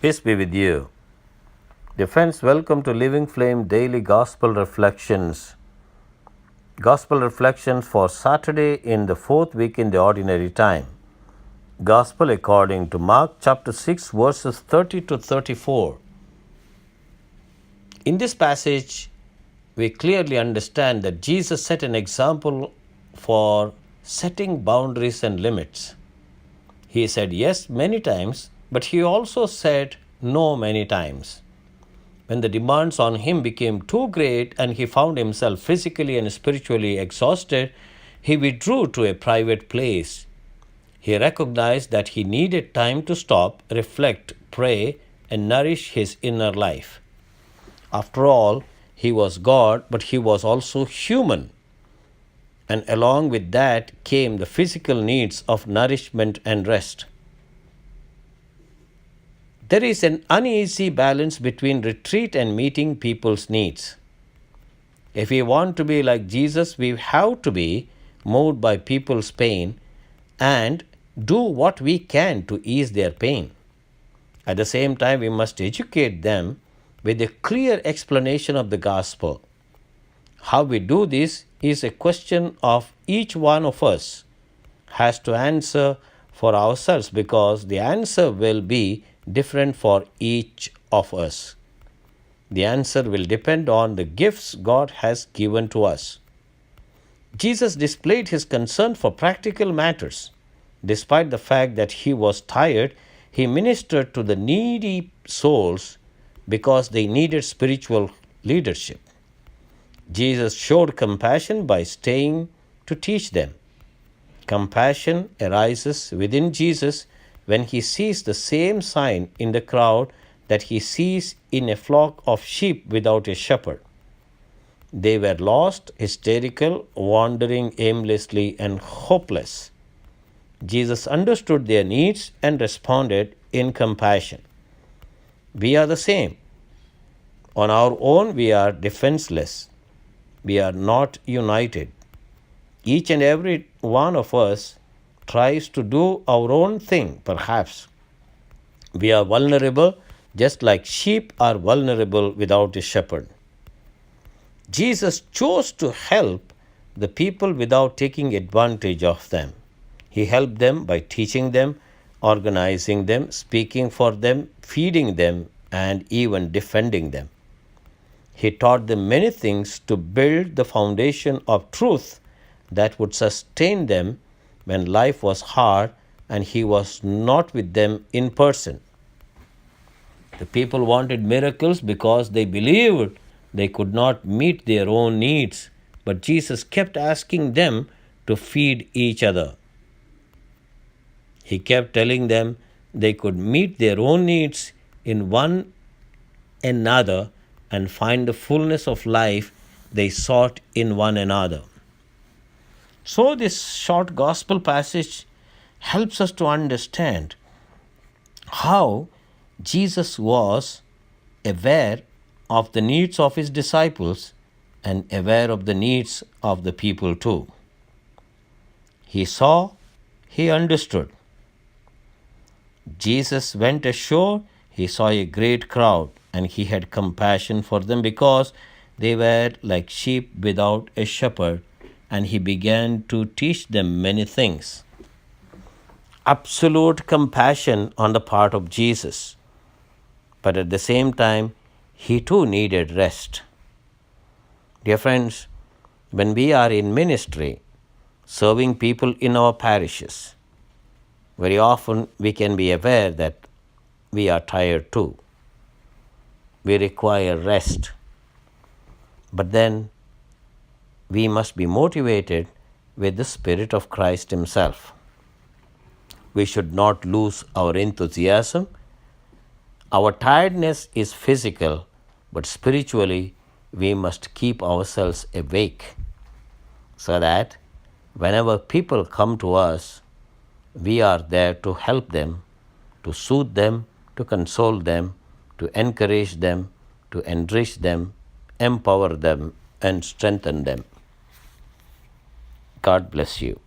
Peace be with you. Dear friends, welcome to Living Flame Daily Gospel Reflections. Gospel Reflections for Saturday in the fourth week in the Ordinary Time. Gospel according to Mark chapter 6 verses 30 to 34. In this passage, we clearly understand that Jesus set an example for setting boundaries and limits. He said yes many times, but he also said no many times. When the demands on him became too great and he found himself physically and spiritually exhausted, he withdrew to a private place. He recognized that he needed time to stop, reflect, pray, and nourish his inner life. After all, he was God, but he was also human. And along with that came the physical needs of nourishment and rest. There is an uneasy balance between retreat and meeting people's needs. If we want to be like Jesus, we have to be moved by people's pain and do what we can to ease their pain. At the same time, we must educate them with a clear explanation of the gospel. How we do this is a question of each one of us has to answer for ourselves, because the answer will be different for each of us. The answer will depend on the gifts God has given to us. Jesus displayed his concern for practical matters. Despite the fact that he was tired, he ministered to the needy souls because they needed spiritual leadership. Jesus showed compassion by staying to teach them. Compassion arises within Jesus when he sees the same sign in the crowd that he sees in a flock of sheep without a shepherd. They were lost, hysterical, wandering aimlessly, and hopeless. Jesus understood their needs and responded in compassion. We are the same. On our own, we are defenseless. We are not united. Each and every one of us tries to do our own thing, perhaps. We are vulnerable, just like sheep are vulnerable without a shepherd. Jesus chose to help the people without taking advantage of them. He helped them by teaching them, organizing them, speaking for them, feeding them, and even defending them. He taught them many things to build the foundation of truth that would sustain them when life was hard and he was not with them in person. The people wanted miracles because they believed they could not meet their own needs, but Jesus kept asking them to feed each other. He kept telling them they could meet their own needs in one another and find the fullness of life they sought in one another. So this short gospel passage helps us to understand how Jesus was aware of the needs of his disciples and aware of the needs of the people too. He saw, he understood. Jesus went ashore, he saw a great crowd, and he had compassion for them because they were like sheep without a shepherd, and he began to teach them many things. Absolute compassion on the part of Jesus. But at the same time, he too needed rest. Dear friends, when we are in ministry, serving people in our parishes, very often we can be aware that we are tired too. We require rest. But then we must be motivated with the Spirit of Christ himself. We should not lose our enthusiasm. Our tiredness is physical, but spiritually we must keep ourselves awake so that whenever people come to us, we are there to help them, to soothe them, to console them, to encourage them, to enrich them, empower them, and strengthen them. God bless you.